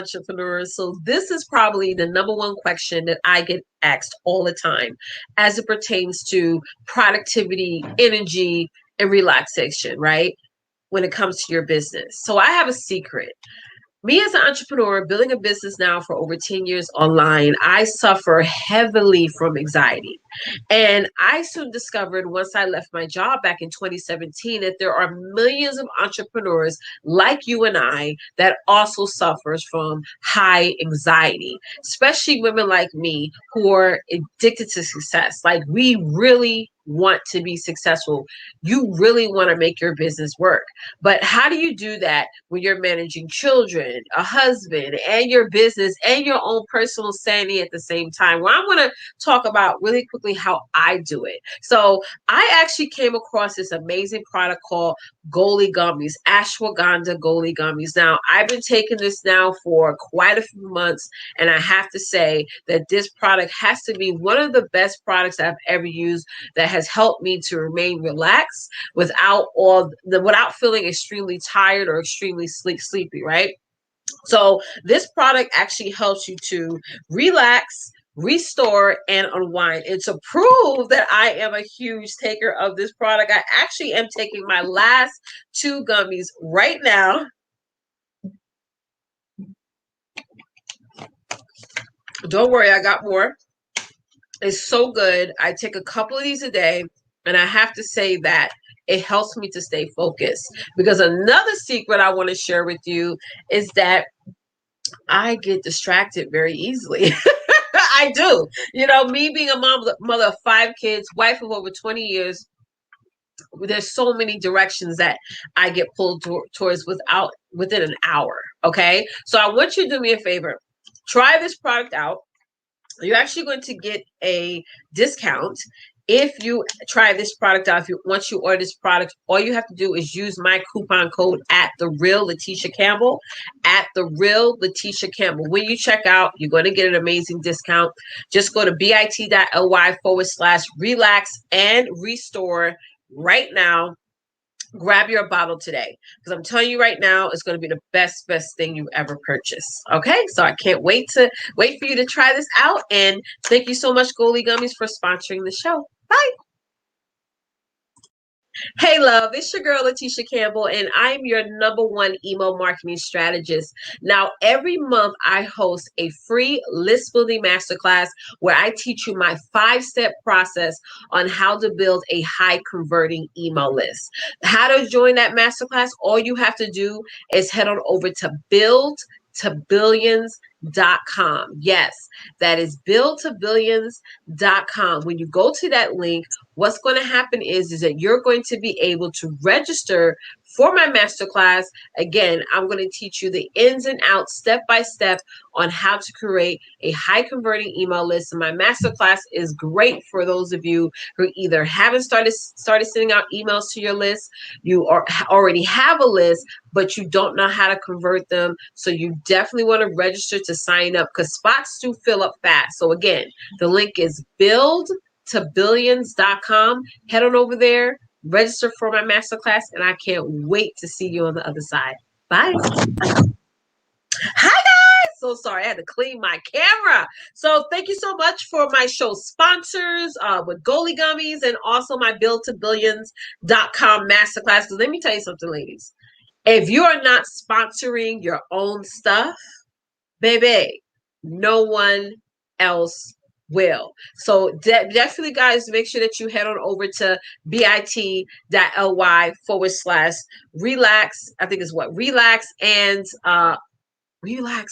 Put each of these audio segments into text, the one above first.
entrepreneurs. So this is probably the number one question that I get asked all the time as it pertains to productivity, energy, and relaxation, right? When it comes to your business. So I have a secret. Me as an entrepreneur, building a business now for over 10 years online, I suffer heavily from anxiety. And I soon discovered once I left my job back in 2017 that there are millions of entrepreneurs like you and I that also suffers from high anxiety, especially women like me who are addicted to success. Like we really want to be successful. You really want to make your business work. But how do you do that when you're managing children, a husband, and your business and your own personal sanity at the same time? Well, I'm going to talk about really quickly how I do it. So I actually came across this amazing product called Goli Gummies, ashwagandha Goli Gummies. Now, I've been taking this now for quite a few months, and I have to say that this product has to be one of the best products I've ever used that has helped me to remain relaxed without feeling extremely tired or extremely sleepy, right? So this product actually helps you to relax, restore, and unwind. And to prove that I am a huge taker of this product, I actually am taking my last 2 gummies right now. Don't worry, I got more. It's so good. I take a couple of these a day, and I have to say that it helps me to stay focused. Because another secret I want to share with you is that I get distracted very easily. I do. You know, me being a mother of 5 kids, wife of over 20 years, there's so many directions that I get pulled towards within an hour. Okay. So I want you to do me a favor. Try this product out. You're actually going to get a discount if you try this product out. Once you order this product, all you have to do is use my coupon code at the real Leticia Campbell, at the real Leticia Campbell. When you check out, you're going to get an amazing discount. Just go to bit.ly/relax and restore right now. Grab your bottle today, because I'm telling you right now, it's going to be the best thing you ever purchased. Okay, so I can't wait for you to try this out. And thank you so much, Goli Gummies, for sponsoring the show. Bye. Hey, love, it's your girl, Leticia Campbell, and I'm your #1 email marketing strategist. Now, every month I host a free list building masterclass where I teach you my 5-step process on how to build a high converting email list. How to join that masterclass? All you have to do is head on over to buildtobillions.com. Yes, that is buildtobillions.com. When you go to that link, what's going to happen is that you're going to be able to register for my masterclass. Again, I'm going to teach you the ins and outs, step by step, on how to create a high converting email list. And my masterclass is great for those of you who either haven't started sending out emails to your list, you already have a list, but you don't know how to convert them. So you definitely want to register to sign up, because spots do fill up fast. So again, the link is buildtobillions.com. Head on over there, register for my masterclass, and I can't wait to see you on the other side. Bye. Hi, guys. So sorry, I had to clean my camera. So thank you so much for my show sponsors with Goli Gummies, and also my buildtobillions.com masterclass. Because let me tell you something, ladies. If you are not sponsoring your own stuff, baby, no one else will. So definitely, guys, make sure that you head on over to bit.ly/relax. I think it's relax and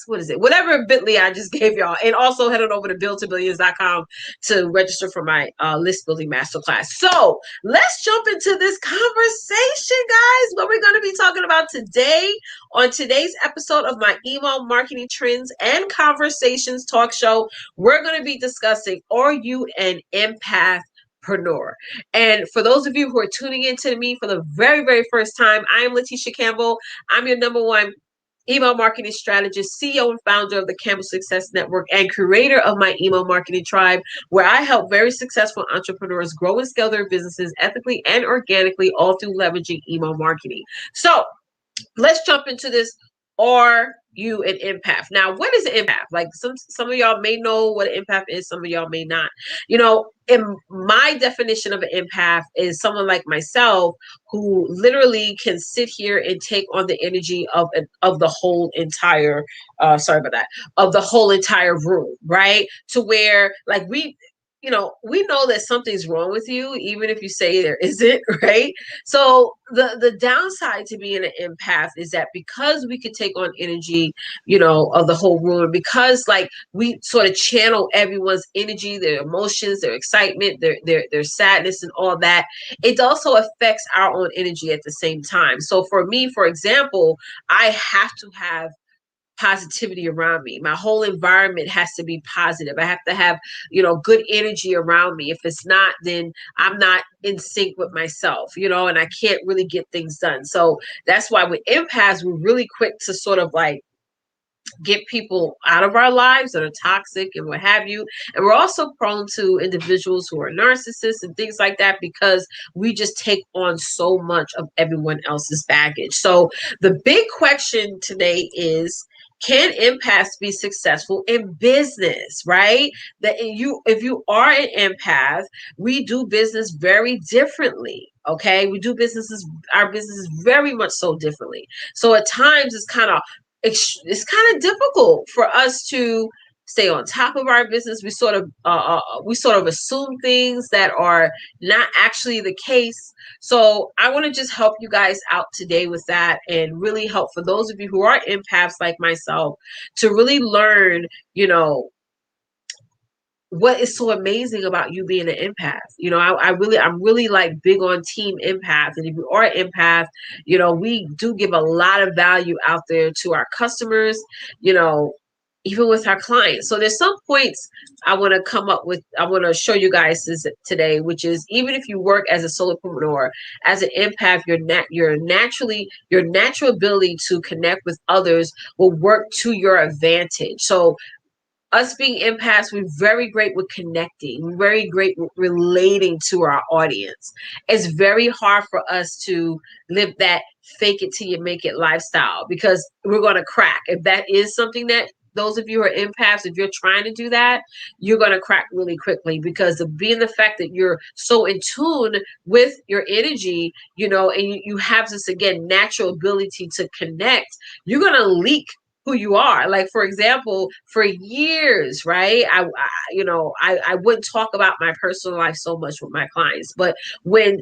what is it? Whatever bit.ly I just gave y'all. And also head on over to buildtobillions.com to register for my list building masterclass. So let's jump into this conversation, guys. What we're going to be talking about today on today's episode of my email marketing trends and conversations talk show, we're going to be discussing, are you an empath-preneur? And for those of you who are tuning into me for the very, very first time, I am Leticia Campbell. I'm your #1 email marketing strategist, CEO and founder of the Campbell Success Network, and creator of my email marketing tribe, where I help very successful entrepreneurs grow and scale their businesses ethically and organically, all through leveraging email marketing. So let's jump into this. Are you an empath. Now, what is an empath? Like some of y'all may know what an empath is, some of y'all may not. In my definition of an empath is someone like myself who literally can sit here and take on the energy of the whole entire sorry about that, of the whole entire room, right? To where like we know that something's wrong with you, even if you say there isn't, right? So the downside to being an empath is that because we could take on energy, of the whole room, because like we sort of channel everyone's energy, their emotions, their excitement, their sadness and all that, it also affects our own energy at the same time. So for me, for example, I have to have positivity around me. My whole environment has to be positive. I have to have, good energy around me. If it's not, then I'm not in sync with myself, and I can't really get things done. So that's why with empaths, we're really quick to sort of like get people out of our lives that are toxic and what have you. And we're also prone to individuals who are narcissists and things like that because we just take on so much of everyone else's baggage. So the big question today is, can empaths be successful in business, right? If you are an empath, we do business very differently. Okay, we do our businesses very much so differently. So at times it's kind of difficult for us to stay on top of our business. We sort of assume things that are not actually the case. So I want to just help you guys out today with that, and really help for those of you who are empaths like myself to really learn, what is so amazing about you being an empath. I'm really like big on team empath. And if you are an empath, we do give a lot of value out there to our customers, even with our clients. So there's some points I want to show you guys today, which is, even if you work as a solopreneur, as an empath, your natural ability to connect with others will work to your advantage. So us being empaths, we're very great with connecting. We're very great with relating to our audience. It's very hard for us to live that fake it till you make it lifestyle, because we're going to crack. If that is something that those of you who are empaths, if you're trying to do that, you're going to crack really quickly, because of being the fact that you're so in tune with your energy, and you have this, again, natural ability to connect, you're going to leak who you are. Like, for example, for years, right? I wouldn't talk about my personal life so much with my clients, but when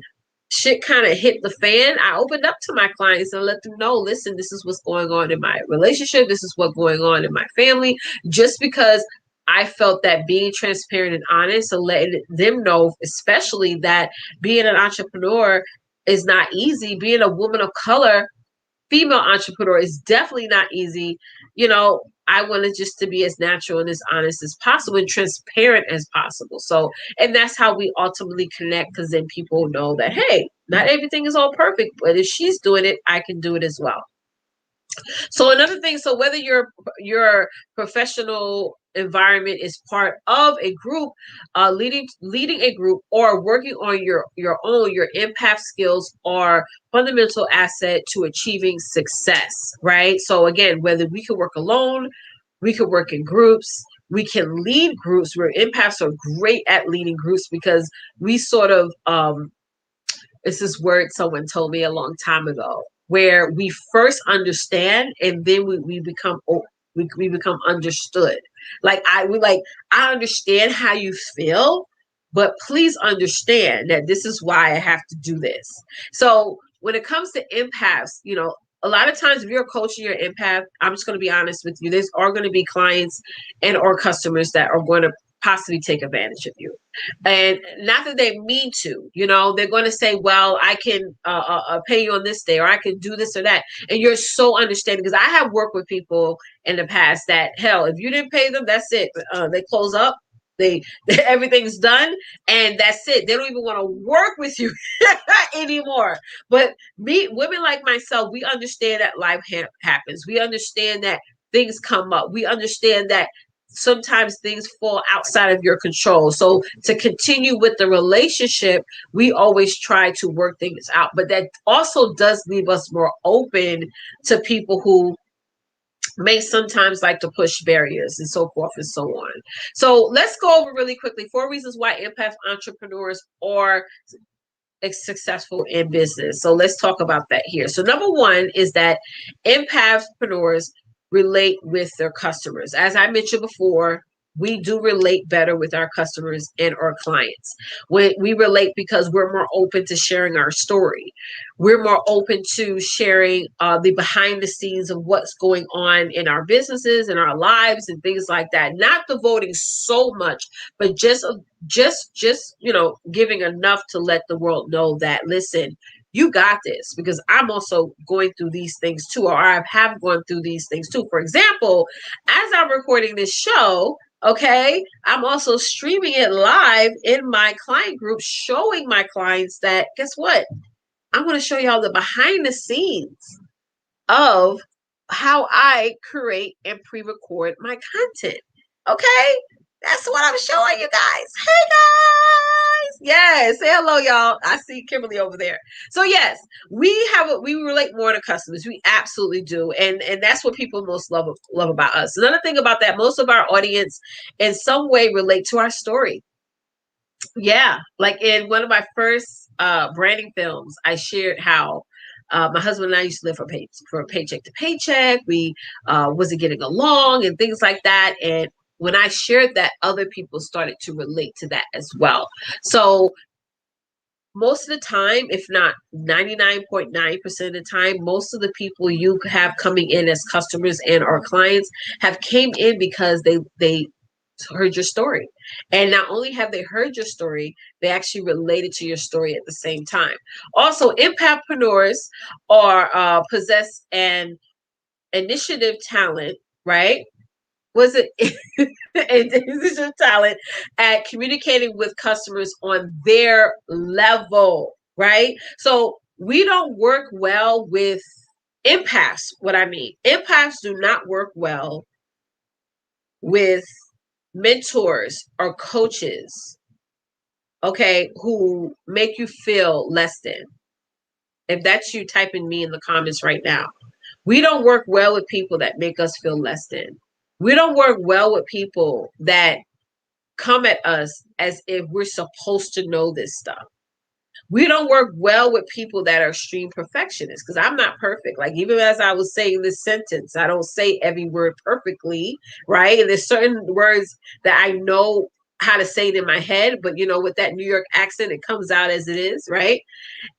shit kind of hit the fan, I opened up to my clients and let them know, listen, this is what's going on in my relationship. This is what's going on in my family, just because I felt that being transparent and honest and letting them know, especially that being an entrepreneur is not easy. Being a woman of color, female entrepreneur, is definitely not easy. I wanted just to be as natural and as honest as possible and transparent as possible. So, and that's how we ultimately connect, because then people know that, hey, not everything is all perfect, but if she's doing it, I can do it as well. So another thing, so whether your professional environment is part of a group, leading a group, or working on your own, your empath skills are fundamental asset to achieving success, right? So again, whether we can work alone, we can work in groups, we can lead groups. Where empaths are great at leading groups, because we sort of it's this word someone told me a long time ago, where we first understand and then we become understood. Like I understand how you feel, but please understand that this is why I have to do this. So when it comes to empaths, a lot of times if you're coaching your empath, I'm just going to be honest with you, there's are going to be clients and or customers that are going to possibly take advantage of you. And not that they mean to, they're going to say, well, I can pay you on this day, or I can do this or that. And you're so understanding, because I have worked with people in the past that, hell, if you didn't pay them, that's it. They close up. Everything's done, and that's it. They don't even want to work with you anymore. But women like myself, we understand that life happens. We understand that things come up. We understand that sometimes things fall outside of your control. So to continue with the relationship, we always try to work things out. But that also does leave us more open to people who may sometimes like to push barriers and so forth and so on. So let's go over really quickly 4 reasons why empath entrepreneurs are successful in business. So let's talk about that here. So number one is that empath-preneurs relate with their customers. As I mentioned before, we do relate better with our customers and our clients. We relate because we're more open to sharing our story. We're more open to sharing the behind the scenes of what's going on in our businesses and our lives and things like that. Not devoting so much, but just giving enough to let the world know that, listen, you got this, because I'm also going through these things too, or I have gone through these things too. For example, as I'm recording this show, okay, I'm also streaming it live in my client group, showing my clients that, guess what? I'm going to show y'all the behind the scenes of how I create and pre-record my content. Okay? That's what I'm showing you guys. Hey guys! Yes, say hello, y'all. I see Kimberly over there. So yes, we relate more to customers. We absolutely do, and that's what people most love about us. Another thing about that, most of our audience in some way relate to our story. Yeah, like in one of my first branding films, I shared how my husband and I used to live for paycheck to paycheck. We wasn't getting along and things like that. And when I shared that, other people started to relate to that as well. So most of the time, if not 99.9% of the time, most of the people you have coming in as customers and our clients have came in because they heard your story. And not only have they heard your story, they actually related to your story at the same time. Also, empath-preneurs are possess an initiative talent, right? Was it initiative talent at communicating with customers on their level, right? So we don't work well with empaths. What I mean, empaths do not work well with mentors or coaches, okay, who make you feel less than. If that's you, type in me in the comments right now. We don't work well with people that make us feel less than. We don't work well with people that come at us as if we're supposed to know this stuff. We don't work well with people that are extreme perfectionists, because I'm not perfect. Like, even as I was saying this sentence, I don't say every word perfectly, right? And there's certain words that I know how to say it in my head, but with that New York accent, it comes out as it is, right?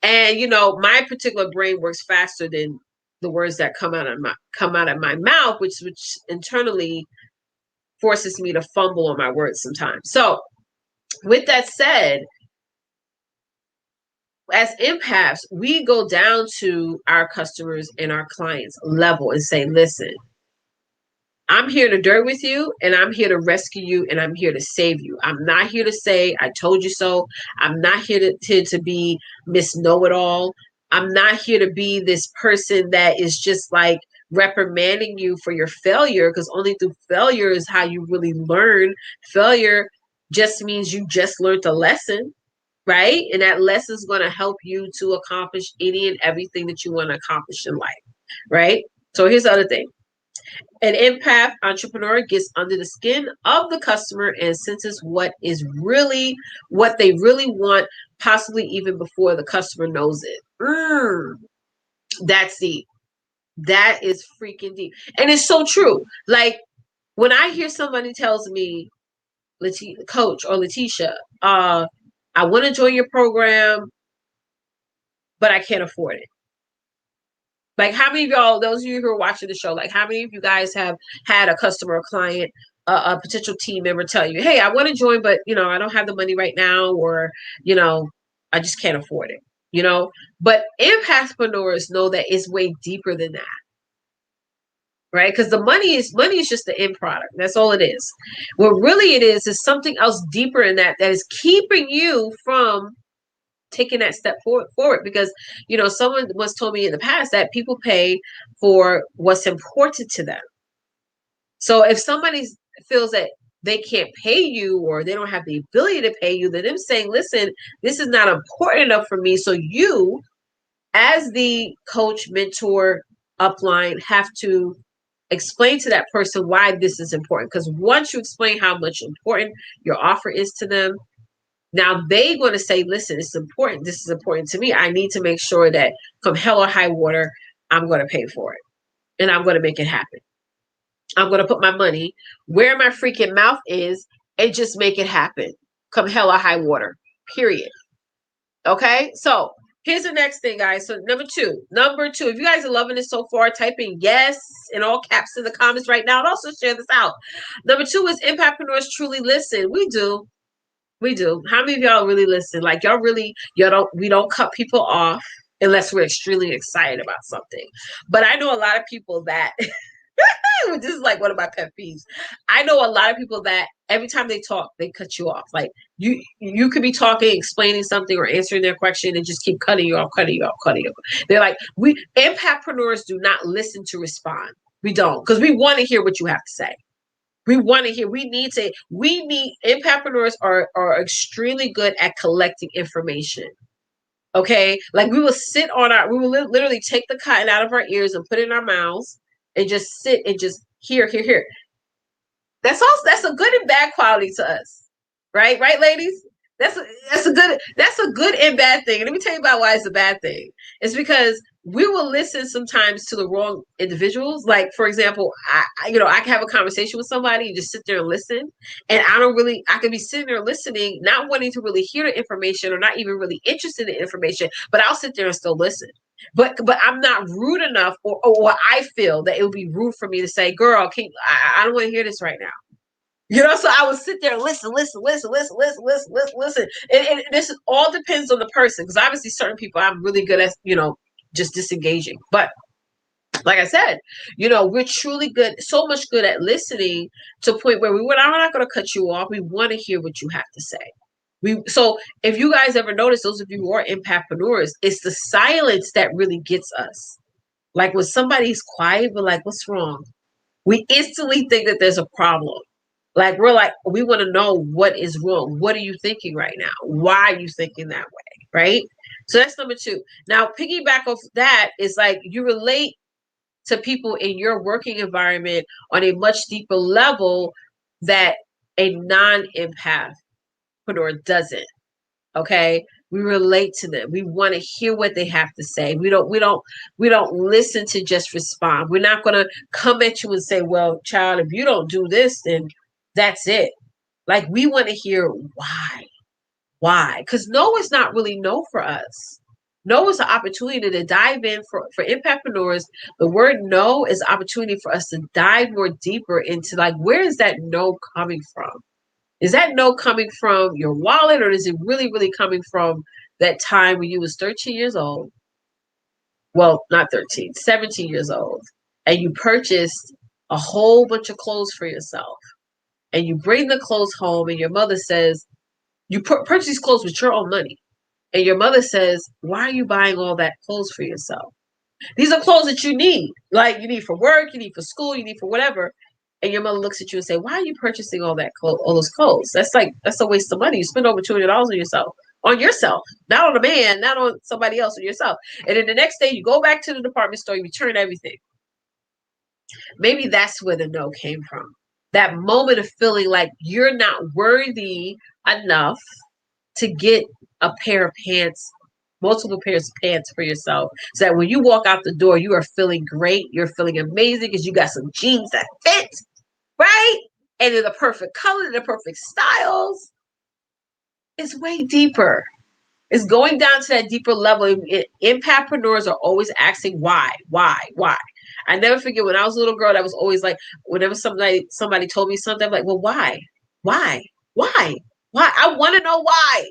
And my particular brain works faster than the words that come out of my mouth, which internally forces me to fumble on my words sometimes. So with that said, as empaths, we go down to our customers and our clients level and say, listen, I'm here to dirt with you, and I'm here to rescue you, and I'm here to save you. I'm not here to say, I told you so. I'm not here to be Miss Know-It-All. I'm not here to be this person that is just like reprimanding you for your failure, because only through failure is how you really learn. Failure just means you just learned a lesson, right? And that lesson is going to help you to accomplish any and everything that you want to accomplish in life, right? So here's the other thing. An empath entrepreneur gets under the skin of the customer and senses what they really want, possibly even before the customer knows it. That's deep. That is freaking deep. And it's so true. Like, when I hear somebody tells me, Coach or Leticia, I want to join your program, but I can't afford it. Like, how many of y'all, those of you who are watching the show, like, how many of you guys have had a customer or client, a potential team member tell you, hey, I want to join, but, I don't have the money right now, or, I just can't afford it, But empath-preneurs know that it's way deeper than that, right? Because the money is just the end product. That's all it is. What really it is something else deeper in that is keeping you from taking that step forward, because someone once told me in the past that people pay for what's important to them. So if somebody feels that they can't pay you, or they don't have the ability to pay you, then them saying, listen, this is not important enough for me. So you, as the coach, mentor, upline, have to Explain to that person why this is important. Because once you explain how much important your offer is to them, now they're going to say, listen, it's important. This is important to me. I need to make sure that come hell or high water, I'm going to pay for it. And I'm going to make it happen. I'm going to put my money where my freaking mouth is and just make it happen. Come hell or high water, period. Okay? So here's the next thing, guys. So number two, if you guys are loving this so far, type in yes in all caps in the comments right now and also share this out. Number two is empath-preneurs truly listen. We do. We do. How many of y'all really listen? Like we don't cut people off unless we're extremely excited about something. But I know a lot of people that this is like one of my pet peeves. I know a lot of people that every time they talk, they cut you off. Like you could be talking, explaining something or answering their question and just keep cutting you off. They're like, we empath-preneurs do not listen to respond. We don't, because we want to hear what you have to say. We want to hear, empath-preneurs are extremely good at collecting information. Okay. Like we will literally take the cotton out of our ears and put it in our mouths and just sit and just hear. That's a good and bad quality to us. Right, ladies? That's a good and bad thing. And let me tell you about why it's a bad thing. It's because we will listen sometimes to the wrong individuals. Like, for example, I can have a conversation with somebody and just sit there and listen. And I can be sitting there listening, not wanting to really hear the information or not even really interested in the information, but I'll sit there and still listen. But I'm not rude enough or I feel that it would be rude for me to say, girl, I don't want to hear this right now. So I would sit there and listen. And this all depends on the person, because obviously certain people I'm really good at, just disengaging. But like I said, we're truly good, so much good at listening to a point where we're not going to cut you off. We want to hear what you have to say. So if you guys ever notice, those of you who are empath-preneurs, it's the silence that really gets us. Like when somebody's quiet, we're like, what's wrong? We instantly think that there's a problem. Like, we want to know what is wrong. What are you thinking right now? Why are you thinking that way? Right? So that's number two. Now, piggyback off that is like you relate to people in your working environment on a much deeper level that a non-empath-preneur doesn't. Okay? We relate to them. We want to hear what they have to say. We don't listen to just respond. We're not going to come at you and say, well, child, if you don't do this, then that's it. Like, we want to hear why? Because no is not really no for us. No is an opportunity to dive in for empath-preneurs. The word no is an opportunity for us to dive more deeper into, like, where is that no coming from? Is that no coming from your wallet, or is it really, really coming from that time when you was 13 years old? Well, not 13, 17 years old. And you purchased a whole bunch of clothes for yourself. And you bring the clothes home and your mother says, you purchase these clothes with your own money. And your mother says, why are you buying all that clothes for yourself? These are clothes that you need. Like, you need for work, you need for school, you need for whatever. And your mother looks at you and say, why are you purchasing all those clothes? That's a waste of money. You spend over $200 on yourself, not on a man, not on somebody else, on yourself. And then the next day you go back to the department store, you return everything. Maybe that's where the no came from. That moment of feeling like you're not worthy enough to get a pair of pants, multiple pairs of pants for yourself, so that when you walk out the door, you are feeling great. You're feeling amazing because you got some jeans that fit, right? And they're the perfect color, the perfect styles. It's way deeper. It's going down to that deeper level. Empath-preneurs are always asking why. I never forget when I was a little girl, that was always like, whenever somebody told me something, I'm like, well, why? I want to know why.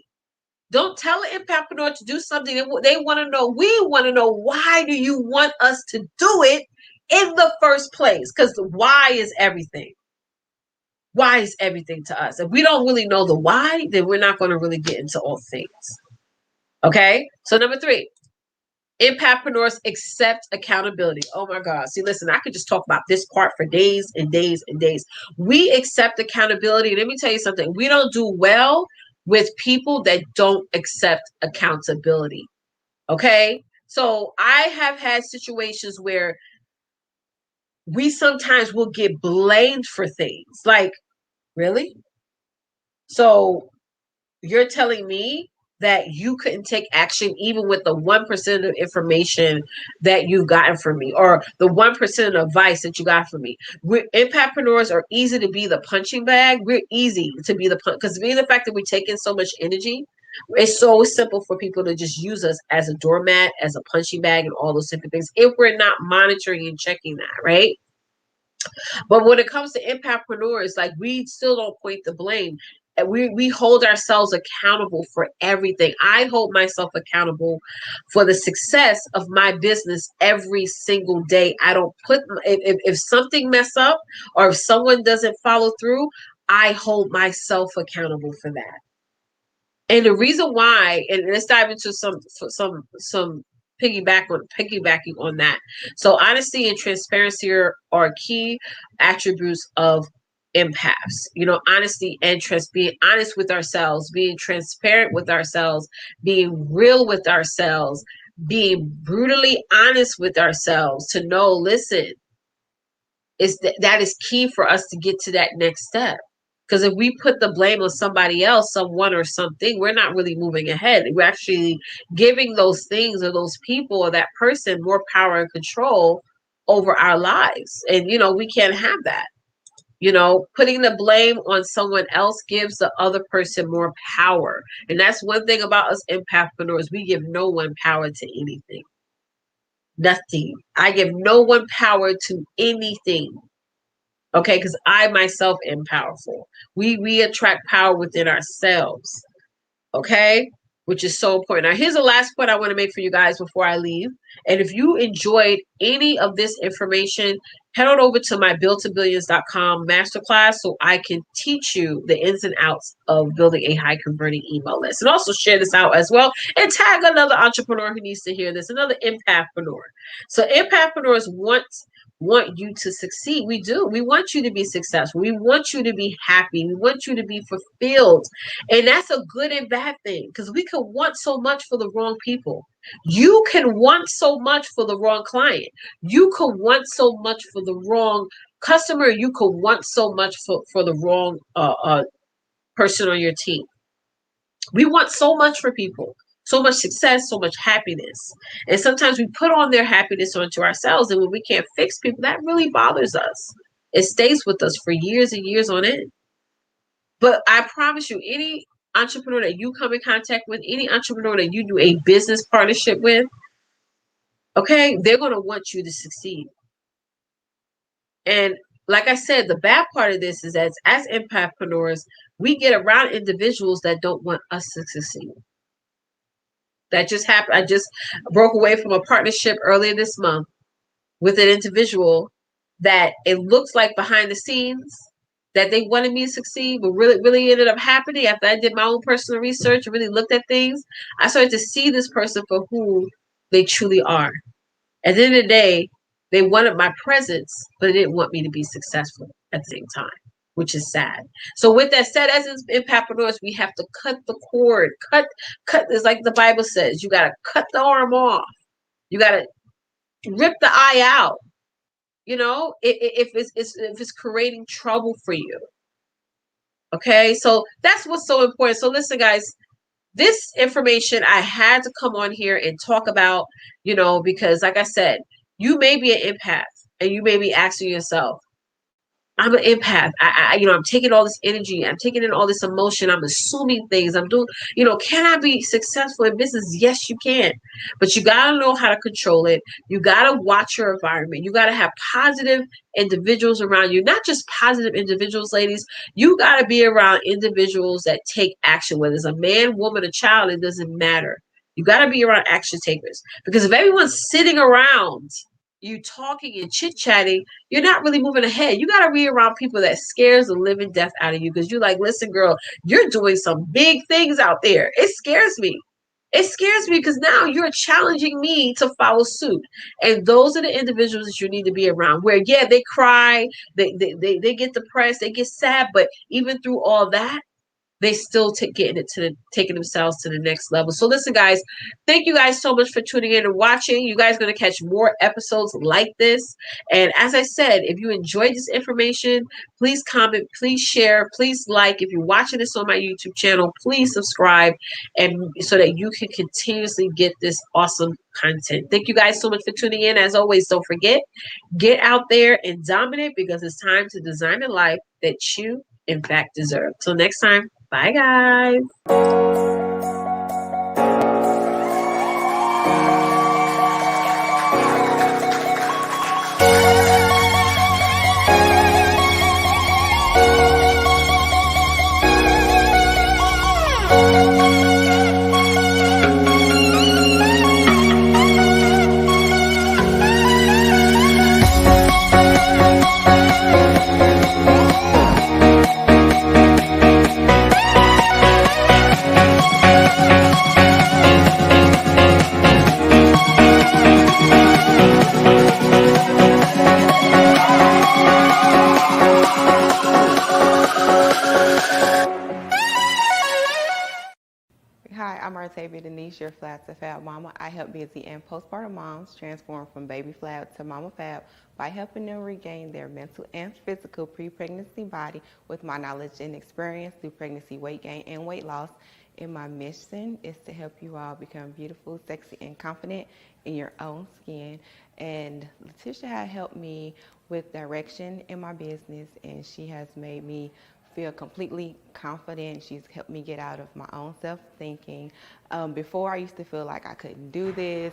Don't tell an empath-preneur to do something. They want to know. We want to know, why do you want us to do it in the first place? Because the why is everything. Why is everything to us. If we don't really know the why, then we're not going to really get into all things. Okay? So number 3, empath-preneurs accept accountability. Oh my God. See, listen, I could just talk about this part for days and days and days. We accept accountability. Let me tell you something. We don't do well with people that don't accept accountability. Okay? So I have had situations where we sometimes will get blamed for things. Like, really? So you're telling me that you couldn't take action even with the 1% of information that you've gotten from me, or the 1% of advice that you got from me. Empath-preneurs are easy to be the punching bag. We're easy to be the punch, because being the fact that we take in so much energy, it's so simple for people to just use us as a doormat, as a punching bag, and all those different things if we're not monitoring and checking that, right? But when it comes to empath-preneurs, like, we still don't point the blame. And we hold ourselves accountable for everything. I hold myself accountable for the success of my business every single day. I don't put, if something mess up or if someone doesn't follow through, I hold myself accountable for that. And the reason why, and let's dive into some piggybacking on that. So honesty and transparency are key attributes of empaths. You know, honesty and trust, being honest with ourselves, being transparent with ourselves, being real with ourselves, being brutally honest with ourselves to know, listen, that is key for us to get to that next step. Because if we put the blame on somebody else, someone or something, we're not really moving ahead. We're actually giving those things or those people or that person more power and control over our lives. And, you know, we can't have that. You know, putting the blame on someone else gives the other person more power. And that's one thing about us empath-preneurs. We give no one power to anything. Nothing. I give no one power to anything. Okay, because I myself am powerful. We attract power within ourselves. Okay, which is so important. Now, here's the last point I want to make for you guys before I leave. And if you enjoyed any of this information, head on over to my buildtobillions.com masterclass so I can teach you the ins and outs of building a high converting email list. And also share this out as well and tag another entrepreneur who needs to hear this, another empath-preneur. So empath-preneurs want you to succeed. We do. We want you to be successful. We want you to be happy. We want you to be fulfilled. And that's a good and bad thing, because we can want so much for the wrong people. You can want so much for the wrong client. You could want so much for the wrong customer. You could want so much for the wrong person on your team. We want so much for people, so much success, so much happiness. And sometimes we put on their happiness onto ourselves. And when we can't fix people, that really bothers us. It stays with us for years and years on end. But I promise you, any entrepreneur that you come in contact with, any entrepreneur that you do a business partnership with, okay, they're going to want you to succeed. And like I said, the bad part of this is that as empath-preneurs, we get around individuals that don't want us to succeed. That just happened. I just broke away from a partnership earlier this month with an individual that it looks like behind the scenes that they wanted me to succeed, but really ended up happening after I did my own personal research and really looked at things. I started to see this person for who they truly are. At the end of the day, they wanted my presence, but they didn't want me to be successful at the same time, which is sad. So with that said, as empath-preneurs, we have to cut the cord. Cut. It's like the Bible says, you got to cut the arm off. You got to rip the eye out. You know, if it's creating trouble for you. Okay, so that's what's so important. So listen, guys, this information I had to come on here and talk about, you know, because like I said, you may be an empath and you may be asking yourself, I'm an empath. I'm taking all this energy. I'm taking in all this emotion. I'm assuming things. I'm doing, can I be successful in business? Yes, you can. But you got to know how to control it. You got to watch your environment. You got to have positive individuals around you, not just positive individuals, ladies. You got to be around individuals that take action, whether it's a man, woman, a child, it doesn't matter. You got to be around action takers, because if everyone's sitting around you talking and chit-chatting, you're not really moving ahead. You got to be around people that scares the living death out of you, because you're like, listen, girl, you're doing some big things out there. It scares me. It scares me because now you're challenging me to follow suit. And those are the individuals that you need to be around, where, yeah, they cry, they get depressed, they get sad, but even through all that, they still taking themselves to the next level. So listen, guys, thank you guys so much for tuning in and watching. You guys are going to catch more episodes like this. And as I said, if you enjoyed this information, please comment, please share, please like. If you're watching this on my YouTube channel, please subscribe, and so that you can continuously get this awesome content. Thank you guys so much for tuning in. As always, don't forget, get out there and dominate, because it's time to design a life that you in fact deserve. Till next time, bye guys. Hi, I'm Artavia Denise, your Flat to Fab Mama. I help busy and postpartum moms transform from baby flat to mama fab by helping them regain their mental and physical pre-pregnancy body with my knowledge and experience through pregnancy weight gain and weight loss. And my mission is to help you all become beautiful, sexy, and confident in your own skin. And Leticia has helped me with direction in my business, and she has made me feel completely confident. She's helped me get out of my own self-thinking. Before, I used to feel like I couldn't do this.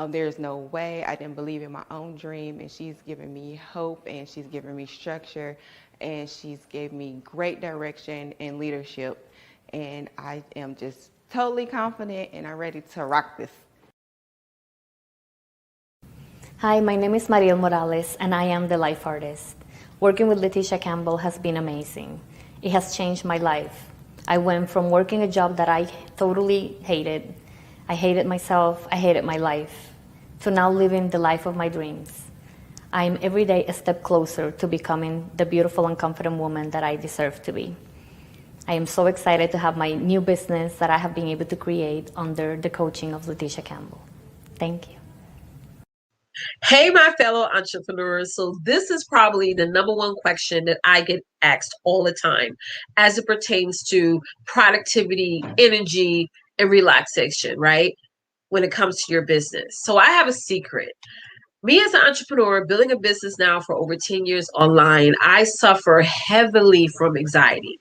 There's no way. I didn't believe in my own dream, and she's given me hope, and she's given me structure, and she's gave me great direction and leadership. And I am just totally confident, and I'm ready to rock this. Hi, my name is Mariel Morales, and I am the life artist. Working with Leticia Campbell has been amazing. It has changed my life. I went from working a job that I totally hated. I hated myself, I hated my life, to now living the life of my dreams. I am every day a step closer to becoming the beautiful and confident woman that I deserve to be. I am so excited to have my new business that I have been able to create under the coaching of Leticia Campbell. Thank you. Hey, my fellow entrepreneurs. So this is probably the number one question that I get asked all the time as it pertains to productivity, energy, and relaxation, right? When it comes to your business. So I have a secret. Me as an entrepreneur, building a business now for over 10 years online, I suffer heavily from anxiety.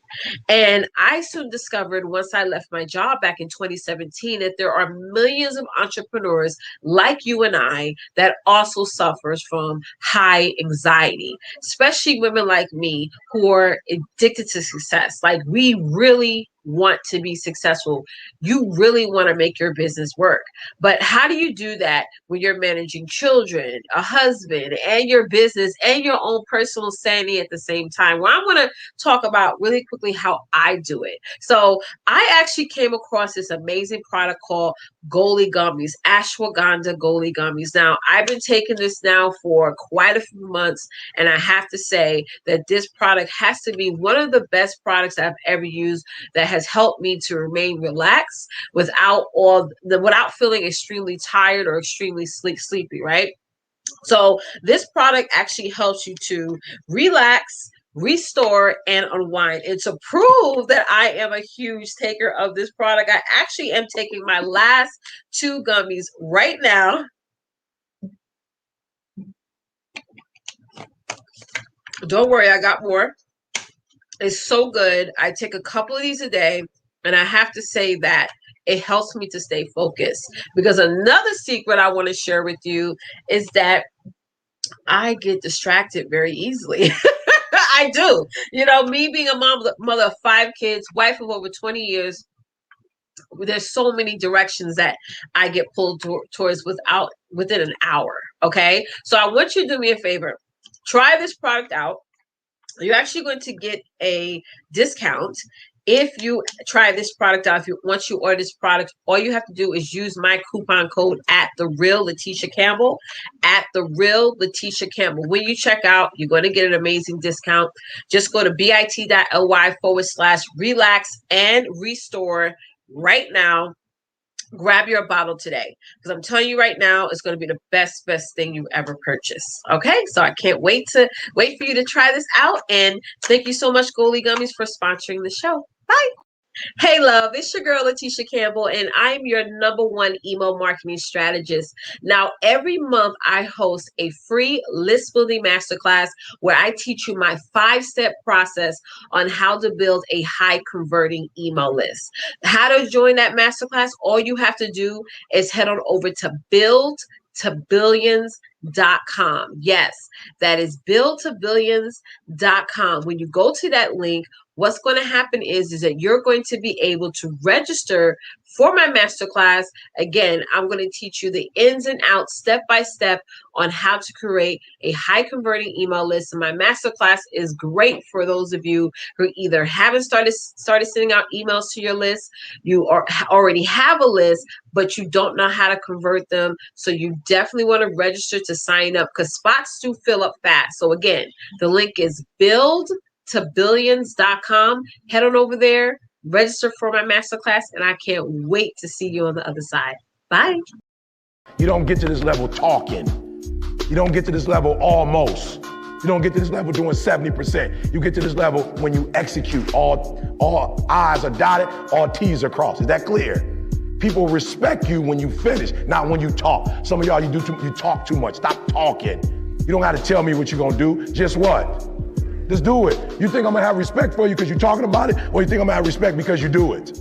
And I soon discovered, once I left my job back in 2017, that there are millions of entrepreneurs like you and I that also suffers from high anxiety, especially women like me who are addicted to success. Like, we really want to be successful. You really want to make your business work. But how do you do that when you're managing children, a husband, and your business and your own personal sanity at the same time? Well, I want to talk about really quickly how I do it. So I actually came across this amazing product called Goli Gummies, ashwagandha Goli Gummies. Now, I've been taking this now for quite a few months, and I have to say that this product has to be one of the best products I've ever used, that has helped me to remain relaxed without feeling extremely tired or extremely sleepy, right? So this product actually helps you to relax, restore, and unwind. And to prove that I am a huge taker of this product, I actually am taking my last 2 gummies right now. Don't worry, I got more. It's so good. I take a couple of these a day, and I have to say that it helps me to stay focused. Because another secret I want to share with you is that I get distracted very easily. I do. You know, me being a mother of 5 kids, wife of over 20 years, there's so many directions that I get pulled towards within an hour. Okay. So I want you to do me a favor. Try this product out. You're actually going to get a discount if you try this product out, once you order this product, all you have to do is use my coupon code at the real Leticia Campbell, at the real Leticia Campbell. When you check out, you're going to get an amazing discount. Just go to bit.ly/relax and restore right now. Grab your bottle today, because I'm telling you right now, it's going to be the best thing you ever purchased. Okay, so I can't wait for you to try this out, and thank you so much, Goalie Gummies, for sponsoring the show. Bye. Hey love, it's your girl Leticia Campbell, and I'm your #1 email marketing strategist. Now, every month I host a free list building masterclass where I teach you my 5-step process on how to build a high converting email list. How to join that masterclass? All you have to do is head on over to buildtobillions.com. Yes, that is buildtobillions.com. When you go to that link, what's going to happen is that you're going to be able to register for my masterclass. Again, I'm going to teach you the ins and outs, step by step, on how to create a high converting email list. And my masterclass is great for those of you who either haven't started sending out emails to your list, you already have a list, but you don't know how to convert them. So you definitely want to register to sign up, because spots do fill up fast. So again, the link is buildtobillions.com. Head on over there, register for my masterclass, and I can't wait to see you on the other side. Bye. You don't get to this level talking. You don't get to this level almost. You don't get to this level doing 70%. You get to this level when you execute. All I's are dotted, all T's are crossed. Is that clear? People respect you when you finish, not when you talk. Some of y'all, you talk too much. Stop talking. You don't have to tell me what you're gonna do. Just what? Just do it. You think I'm gonna have respect for you because you're talking about it, or you think I'm gonna have respect because you do it?